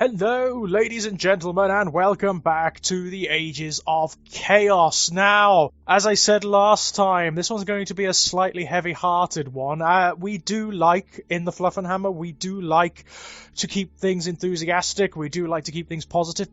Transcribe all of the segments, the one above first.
Hello, ladies and gentlemen, and welcome back to the Ages of Chaos. Now, as I said last time, this one's going to be a slightly heavy-hearted one. We do like, in the Fluffenhammer, we do like to keep things enthusiastic, we do like to keep things positive.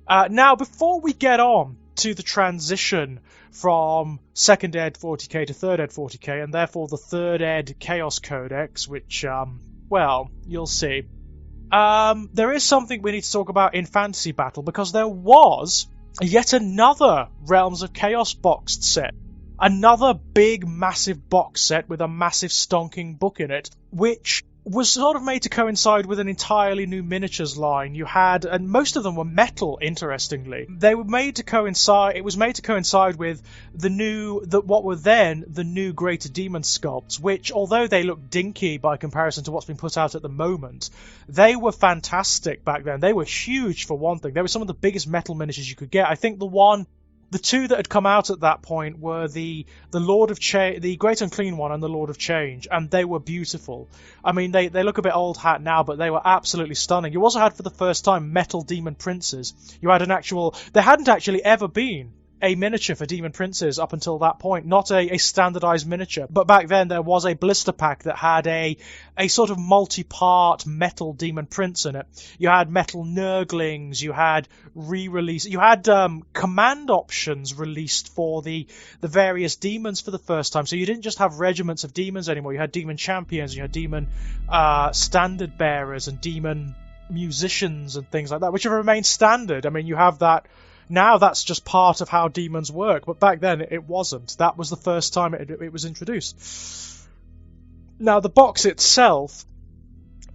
Now, before we get on to the transition from 2nd Ed 40k to 3rd Ed 40k, and therefore the 3rd Ed Chaos Codex, which, well, you'll see. There is something we need to talk about in Fantasy Battle, because there was yet another Realms of Chaos boxed set. Another big, massive box set with a massive stonking book in it, which was sort of made to coincide with an entirely new miniatures line. You had, and most of them were metal, interestingly. They were made to coincide, it was made to coincide with what were then the new Greater Demon sculpts, which, although they look dinky by comparison to what's been put out at the moment, they were fantastic back then. They were huge, for one thing. They were some of the biggest metal miniatures you could get. I think the two that had come out at that point were the Lord of the Great Unclean One and the Lord of Change, and they were beautiful. I mean, they look a bit old hat now, but they were absolutely stunning. You also had, for the first time, metal demon princes. You had there hadn't actually ever been a miniature for demon princes up until that point, not a standardized miniature. But back then there was a blister pack that had a sort of multi-part metal demon prince in it. You had metal Nerglings, you had command options released for the various demons for the first time. So you didn't just have regiments of demons anymore. You had demon champions, you had demon standard bearers and demon musicians and things like that, which have remained standard. I mean, you have that. Now that's just part of how demons work, but back then it wasn't. That was the first time it was introduced. Now, the box itself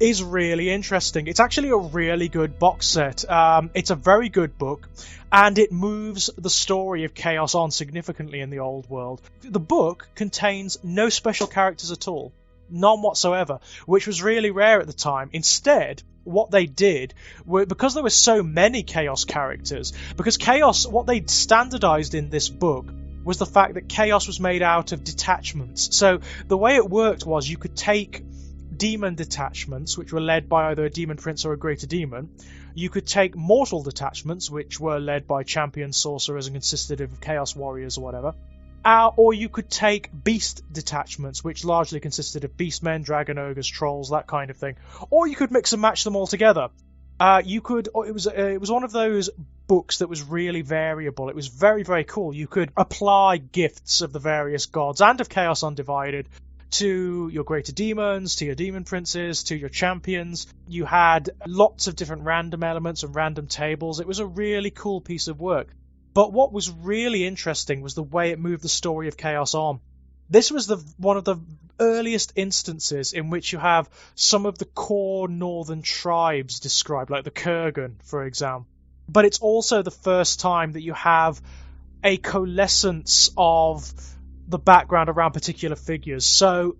is really interesting. It's actually a really good box set. It's a very good book, and it moves the story of Chaos on significantly in the old world. The book contains no special characters at all. None whatsoever, which was really rare at the time. Instead, what they did, because there were so many Chaos characters, because Chaos, what they standardized in this book was the fact that Chaos was made out of detachments. So the way it worked was you could take demon detachments, which were led by either a demon prince or a greater demon. You could take mortal detachments, which were led by champion sorcerers and consisted of Chaos warriors or whatever. Or you could take beast detachments, which largely consisted of beastmen, dragon ogres, trolls, that kind of thing. Or you could mix and match them all together. It was one of those books that was really variable. It was very, very cool. You could apply gifts of the various gods and of Chaos Undivided to your greater demons, to your demon princes, to your champions. You had lots of different random elements and random tables. It was a really cool piece of work. But what was really interesting was the way it moved the story of Chaos on. This was one of the earliest instances in which you have some of the core northern tribes described, like the Kurgan, for example. But it's also the first time that you have a coalescence of the background around particular figures. So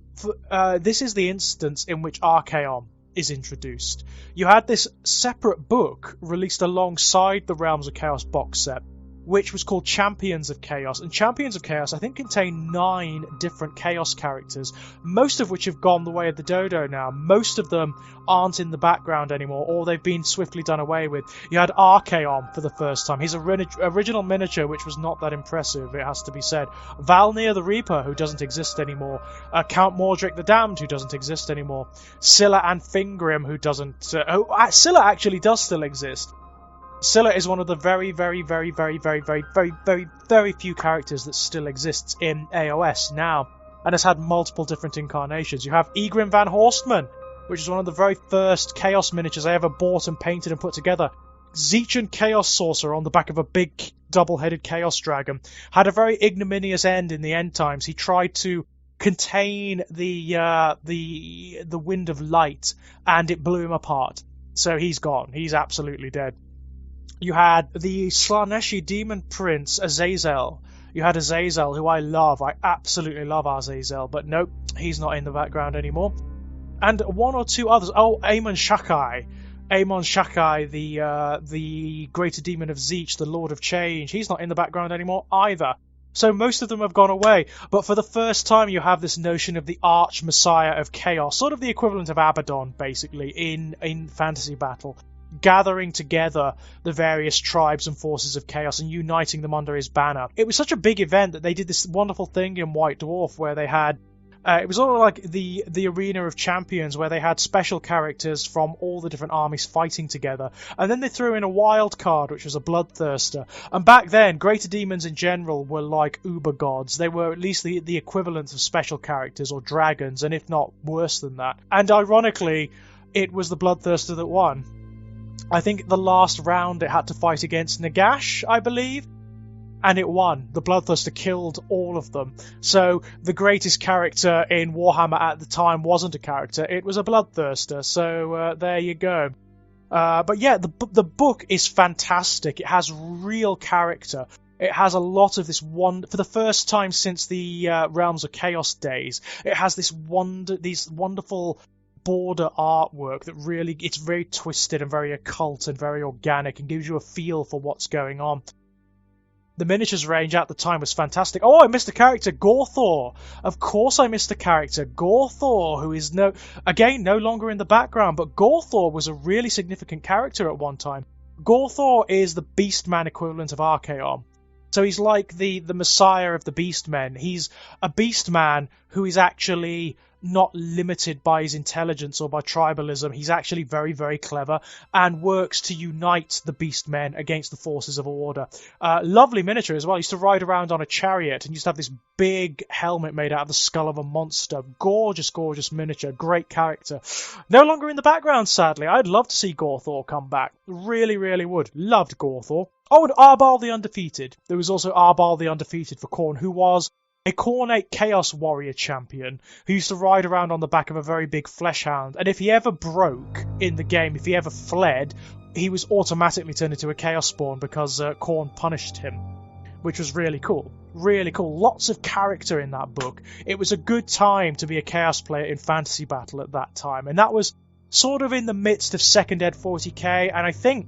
this is the instance in which Archaon is introduced. You had this separate book released alongside the Realms of Chaos box set, which was called Champions of Chaos. And Champions of Chaos, I think, contain 9 different Chaos characters, most of which have gone the way of the dodo now. Most of them aren't in the background anymore, or they've been swiftly done away with. You had Archaon for the first time. His original miniature, which was not that impressive, it has to be said. Valnir the Reaper, who doesn't exist anymore. Count Mordric the Damned, who doesn't exist anymore. Scylla and Fingrim, who doesn't... Scylla actually does still exist. Scylla is one of the very, very, very, very, very, very, very, very, very few characters that still exists in AOS now, and has had multiple different incarnations. You have Egrim van Horstman, which is one of the very first Chaos miniatures I ever bought and painted and put together. Zeichan Chaos Sorcerer on the back of a big double-headed Chaos Dragon. Had a very ignominious end in the end times. He tried to contain the Wind of Light, and it blew him apart. So he's gone. He's absolutely dead. You had the Slaneshi Demon Prince, Azazel. You had Azazel, who I love. I absolutely love Azazel, but nope, he's not in the background anymore. And one or two others. Oh, Amon Shakai. Amon Shakai, the Greater Demon of Zeech, the Lord of Change. He's not in the background anymore either. So most of them have gone away. But for the first time, you have this notion of the Arch Messiah of Chaos, sort of the equivalent of Abaddon, basically, in Fantasy Battle. gathering together the various tribes and forces of chaos and uniting them under his banner. It was such a big event that they did this wonderful thing in White Dwarf where they had it was sort of like the Arena of Champions, where they had special characters from all the different armies fighting together. And then they threw in a wild card, which was a Bloodthirster. And back then, Greater Demons in general were like uber gods. They were at least the equivalent of special characters or dragons, and if not worse than that. And ironically, it was the Bloodthirster that won. I think the last round it had to fight against Nagash, I believe. And it won. The Bloodthirster killed all of them. So the greatest character in Warhammer at the time wasn't a character, it was a Bloodthirster. So there you go. But yeah, the book is fantastic. It has real character. It has a lot of this for the first time since the Realms of Chaos days, it has these wonderful border artwork that really, it's very twisted and very occult and very organic and gives you a feel for what's going on. The miniatures range at the time was fantastic. Oh, I missed a character, Gorthor. Of course I missed a character, Gorthor, who is no longer in the background, but Gorthor was a really significant character at one time. Gorthor is the Beastman equivalent of Archaon. So he's like the messiah of the Beastmen. He's a Beastman who is actually not limited by his intelligence or by tribalism. He's actually very, very clever and works to unite the Beastmen against the forces of order. Lovely miniature as well. He used to ride around on a chariot and used to have this big helmet made out of the skull of a monster. Gorgeous, gorgeous miniature. Great character. No longer in the background, sadly. I'd love to see Gorthor come back. Really, really would. Loved Gorthor. Oh, and Arbal the Undefeated. There was also Arbal the Undefeated for Khorne, who was a Khornate Chaos Warrior champion who used to ride around on the back of a very big fleshhound. And if he ever broke in the game, if he ever fled, he was automatically turned into a Chaos Spawn because Khorne punished him, which was really cool. Really cool. Lots of character in that book. It was a good time to be a Chaos player in Fantasy Battle at that time. And that was sort of in the midst of 2nd Ed 40k, and I think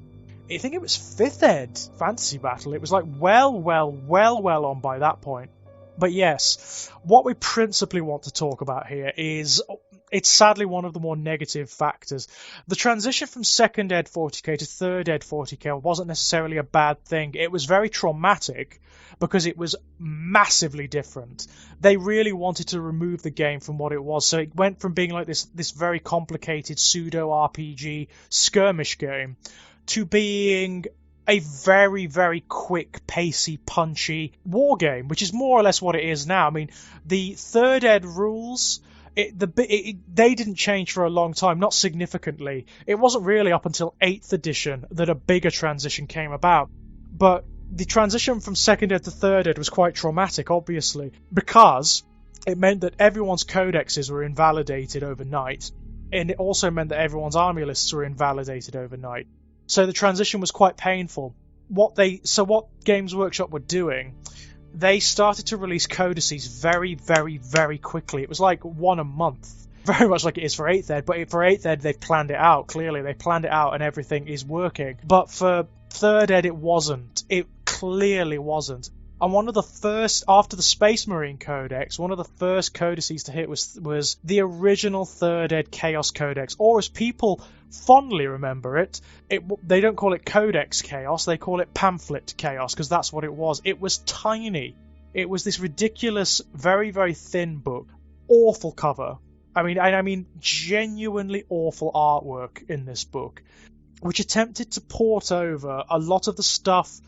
it was 5th Ed Fantasy Battle. It was like well on by that point. But yes, what we principally want to talk about here is, it's sadly one of the more negative factors. The transition from 2nd Ed 40k to 3rd Ed 40k wasn't necessarily a bad thing. It was very traumatic because it was massively different. They really wanted to remove the game from what it was. So it went from being like this very complicated pseudo-RPG skirmish game to being a very, very quick, pacey, punchy war game, which is more or less what it is now. I mean, the 3rd Ed rules, they didn't change for a long time, not significantly. It wasn't really up until 8th edition that a bigger transition came about. But the transition from 2nd Ed to 3rd Ed was quite traumatic, obviously, because it meant that everyone's codexes were invalidated overnight, and it also meant that everyone's army lists were invalidated overnight. So the transition was quite painful. What Games Workshop were doing, they started to release codices very, very, very quickly. It was like one a month, very much like it is for 8th Ed, but for 8th Ed they've planned it out, clearly. They planned it out and everything is working. But for 3rd Ed it wasn't. It clearly wasn't. And one of the first, after the Space Marine Codex, one of the first codices to hit was the original 3rd Ed Chaos Codex, or as people fondly remember it, they don't call it Codex Chaos, they call it Pamphlet Chaos, because that's what it was. It was tiny. It was this ridiculous, very, very thin book. Awful cover. I mean, genuinely awful artwork in this book, which attempted to port over a lot of the stuff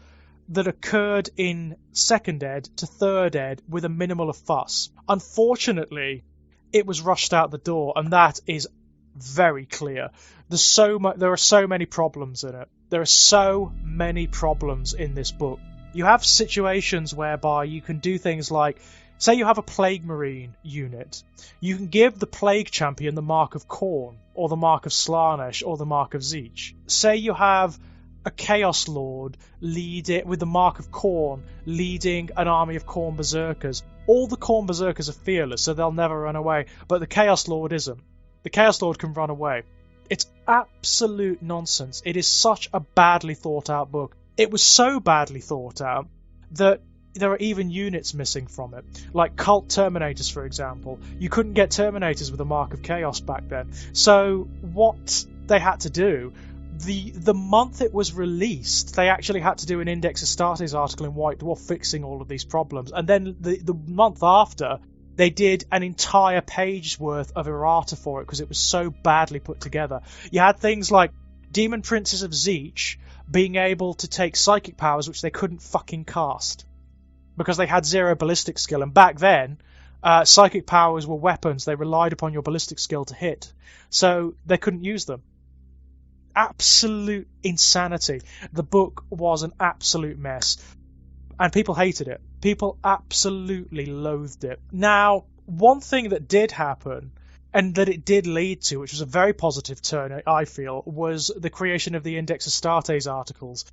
that occurred in 2nd Ed to 3rd Ed with a minimal of fuss. Unfortunately, it was rushed out the door, and that is very clear. There are so many problems in it. There are so many problems in this book. You have situations whereby you can do things like, say you have a Plague Marine unit. You can give the Plague Champion the Mark of Khorne, or the Mark of Slaanesh, or the Mark of Tzeentch. Say you have a Chaos Lord with the Mark of Khorne leading an army of Khorne Berserkers. All the Khorne Berserkers are fearless, so they'll never run away, but the Chaos Lord isn't. The Chaos Lord can run away. It's absolute nonsense. It is such a badly thought out book. It was so badly thought out that there are even units missing from it. Like Cult Terminators, for example. You couldn't get Terminators with a Mark of Chaos back then. So what they had to do, the month it was released, they actually had to do an Index Astartes article in White Dwarf fixing all of these problems. And then the month after, they did an entire page worth of errata for it because it was so badly put together. You had things like Demon Princes of Tzeentch being able to take psychic powers which they couldn't fucking cast because they had 0 ballistic skill. And back then, psychic powers were weapons. They relied upon your ballistic skill to hit. So they couldn't use them. Absolute insanity. The book was an absolute mess. And people hated it. People absolutely loathed it. Now, one thing that did happen, and that it did lead to, which was a very positive turn, I feel, was the creation of the Index Astartes articles,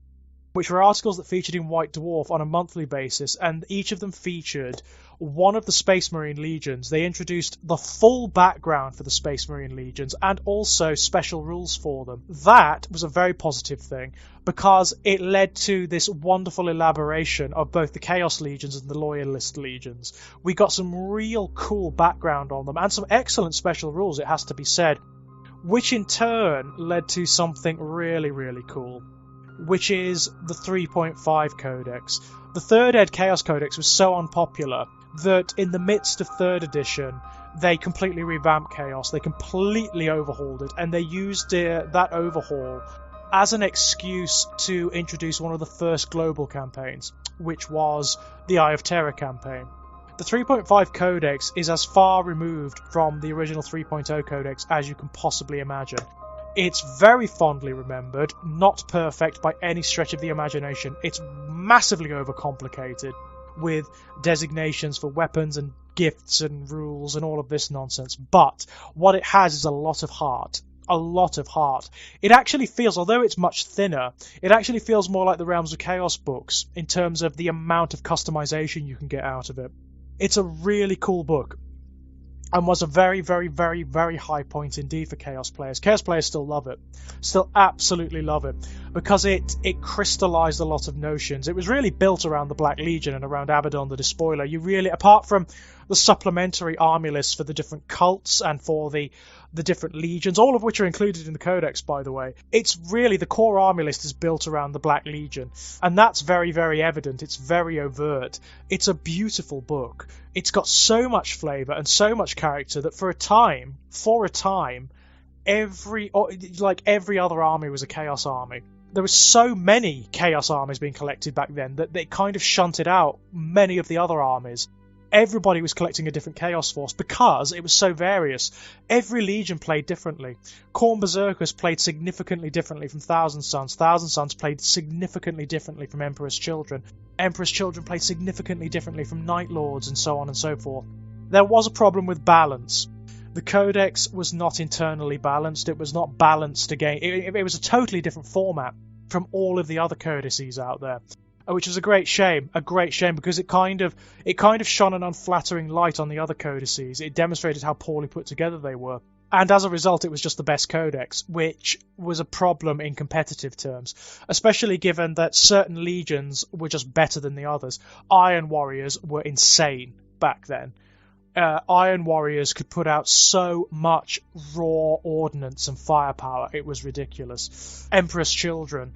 which were articles that featured in White Dwarf on a monthly basis, and each of them featured one of the Space Marine Legions. They introduced the full background for the Space Marine Legions and also special rules for them. That was a very positive thing because it led to this wonderful elaboration of both the Chaos Legions and the Loyalist Legions. We got some real cool background on them and some excellent special rules, it has to be said, which in turn led to something really, really cool, which is the 3.5 Codex. The 3rd Ed Chaos Codex was so unpopular that in the midst of 3rd edition, they completely revamped Chaos. They completely overhauled it, and they used that overhaul as an excuse to introduce one of the first global campaigns, which was the Eye of Terror campaign. The 3.5 Codex is as far removed from the original 3.0 Codex as you can possibly imagine. It's very fondly remembered, not perfect by any stretch of the imagination. It's massively overcomplicated with designations for weapons and gifts and rules and all of this nonsense. But what it has is a lot of heart. A lot of heart. It actually feels, although it's much thinner, it actually feels more like the Realms of Chaos books in terms of the amount of customization you can get out of it. It's a really cool book. And was a very, very, very, very high point indeed for Chaos players. Chaos players still love it. Still absolutely love it. Because it crystallized a lot of notions. It was really built around the Black Legion and around Abaddon the Despoiler. You really, apart from the supplementary army lists for the different cults and for the different legions, all of which are included in the Codex, by the way, it's really, the core army list is built around the Black Legion. And that's very, very evident. It's very overt. It's a beautiful book. It's got so much flavour and so much character that for a time, every other army was a Chaos army. There were so many Chaos armies being collected back then that they kind of shunted out many of the other armies. Everybody was collecting a different Chaos Force because it was so various. Every Legion played differently. Khorne Berserkers played significantly differently from Thousand Sons. Thousand Sons played significantly differently from Emperor's Children. Emperor's Children played significantly differently from Night Lords, and so on and so forth. There was a problem with balance. The Codex was not internally balanced. It was not balanced again. It was a totally different format from all of the other codices out there, which was a great shame because it kind of shone an unflattering light on the other codices. It demonstrated how poorly put together they were. And as a result, it was just the best codex, which was a problem in competitive terms, especially given that certain legions were just better than the others. Iron Warriors were insane back then. Iron Warriors could put out so much raw ordnance and firepower, it was ridiculous. Emperor's Children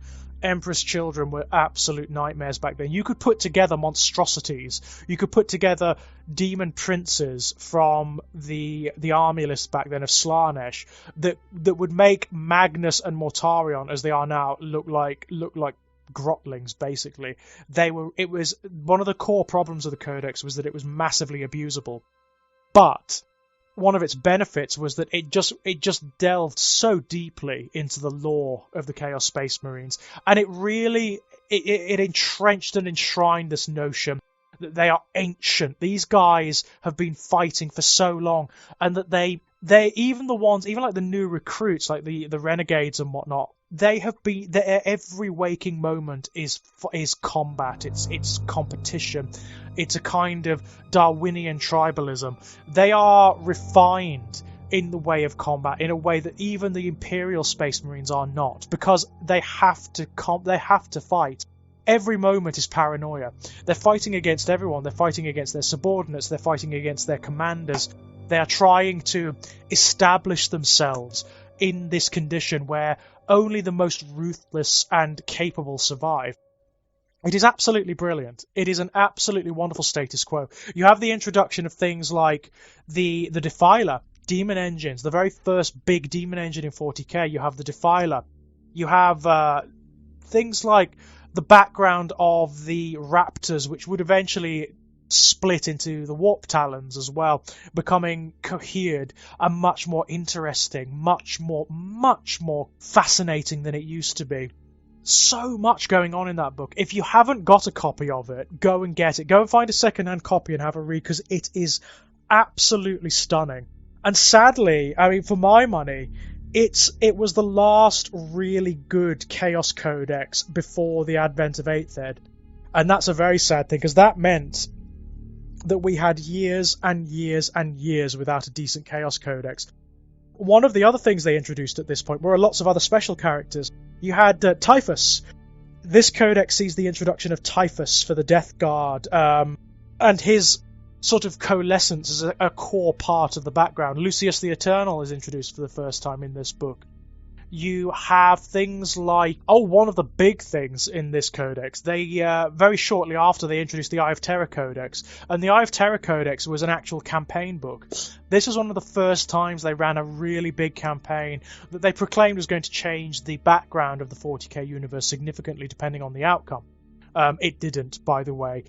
were absolute nightmares back then. You could put together monstrosities. You could put together demon princes from the army list back then of Slaanesh that would make Magnus and Mortarion, as they are now, look like grotlings, basically. It was one of the core problems of the Codex was that it was massively abusable. But one of its benefits was that it just delved so deeply into the lore of the Chaos Space Marines, and it really it entrenched and enshrined this notion that they are ancient. These guys have been fighting for so long, and that they even like the new recruits, like the renegades and whatnot, they have been. Every waking moment is combat. It's competition. It's a kind of Darwinian tribalism. They are refined in the way of combat in a way that even the Imperial Space Marines are not, because they have to fight. Every moment is paranoia. They're fighting against everyone. They're fighting against their subordinates. They're fighting against their commanders. They are trying to establish themselves in this condition where only the most ruthless and capable survive. It is absolutely brilliant. It is an absolutely wonderful status quo. You have the introduction of things like the Defiler, Demon Engines, the very first big Demon Engine in 40k. You have the Defiler. You have things like the background of the Raptors, which would eventually split into the Warp Talons as well, becoming cohered and much more interesting, much more fascinating than it used to be. So much going on in that book. If you haven't got a copy of it, go and get it. Go and find a second-hand copy and have a read, because it is absolutely stunning. And sadly, I mean, for my money, it was the last really good Chaos Codex before the advent of 8th Ed. And that's a very sad thing, because that meant that we had years and years and years without a decent Chaos Codex. One of the other things they introduced at this point were lots of other special characters. You had Typhus. This codex sees the introduction of Typhus for the Death Guard, and his sort of coalescence is a core part of the background. Lucius the Eternal is introduced for the first time in this book. You have things like... one of the big things in this codex, they very shortly after they introduced the Eye of Terror Codex, and the Eye of Terror Codex was an actual campaign book. This was one of the first times they ran a really big campaign that they proclaimed was going to change the background of the 40k universe significantly depending on the outcome. It didn't, by the way.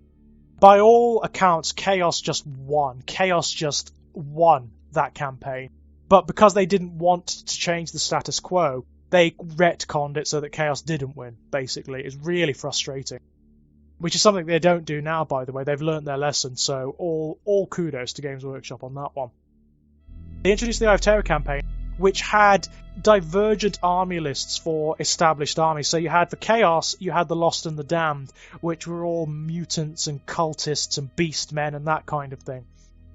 By all accounts, Chaos just won. Chaos just won that campaign. But because they didn't want to change the status quo, they retconned it so that Chaos didn't win, basically. It's really frustrating. Which is something they don't do now, by the way. They've learnt their lesson, so all kudos to Games Workshop on that one. They introduced the Eye of Terror campaign, which had divergent army lists for established armies. So you had, for Chaos, you had the Lost and the Damned, which were all mutants and cultists and beastmen and that kind of thing.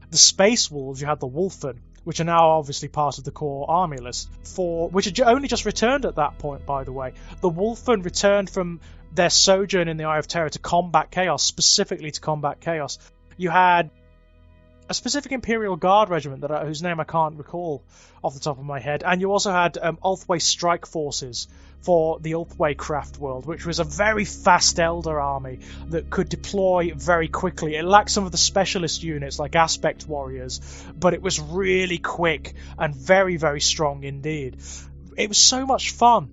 The Space Wolves, you had the Wolfen, which are now obviously part of the core army list, which had only just returned at that point, by the way. The Wolfen returned from their sojourn in the Eye of Terror to combat Chaos, specifically to combat Chaos. You had a specific Imperial Guard regiment whose name I can't recall off the top of my head, and you also had Ulthwé Strike Forces for the Ulthwé Craft world, which was a very fast Elder army that could deploy very quickly. It lacked some of the specialist units like Aspect Warriors, but it was really quick and very, very strong indeed. It was so much fun.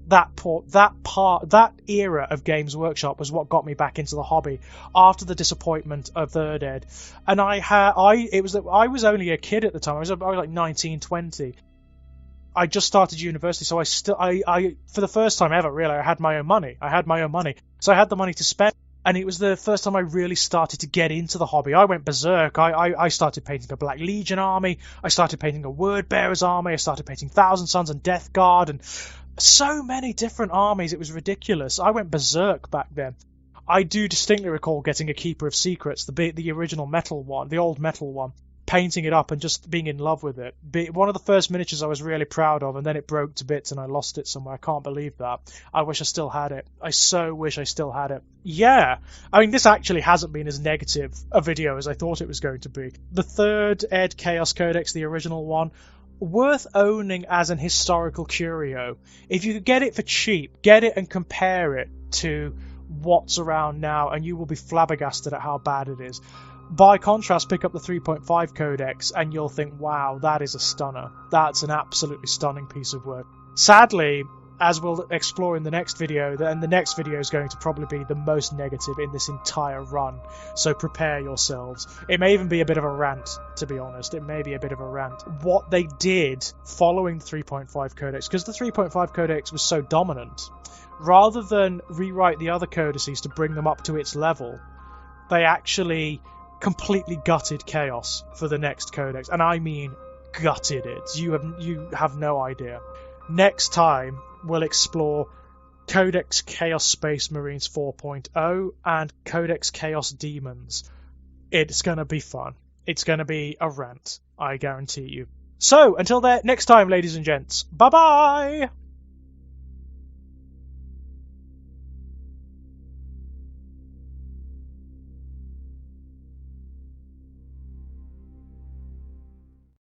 That era of Games Workshop was what got me back into the hobby after the disappointment of 3rd Ed. And I was only a kid at the time. I was like 19, 20. I just started university, so I for the first time ever, really, I had my own money. So I had the money to spend. And it was the first time I really started to get into the hobby. I went berserk. I started painting a Black Legion army. I started painting a Word Bearers army. I started painting Thousand Sons and Death Guard and so many different armies. It was ridiculous. I went berserk back then. I do distinctly recall getting a Keeper of Secrets, the original metal one, the old metal one, painting it up and just being in love with it. One of the first miniatures I was really proud of, and then it broke to bits and I lost it somewhere. I can't believe that. I wish I still had it. I so wish I still had it. Yeah, I mean, this actually hasn't been as negative a video as I thought it was going to be. The 3rd Ed Chaos Codex, the original one, worth owning as an historical curio. If you could get it for cheap, get it and compare it to what's around now, and you will be flabbergasted at how bad it is. By contrast, pick up the 3.5 Codex and you'll think, wow, that is a stunner. That's an absolutely stunning piece of work. Sadly, as we'll explore in the next video, and the next video is going to probably be the most negative in this entire run, so prepare yourselves. It may even be a bit of a rant, to be honest. It may be a bit of a rant. What they did following the 3.5 Codex, because the 3.5 Codex was so dominant, rather than rewrite the other codices to bring them up to its level, they actually completely gutted Chaos for the next Codex, and I mean gutted it. You have no idea. Next time, we'll explore Codex Chaos Space Marines 4.0 and Codex Chaos Demons. It's going to be fun. It's going to be a rant, I guarantee you. So, until next time, ladies and gents, bye-bye!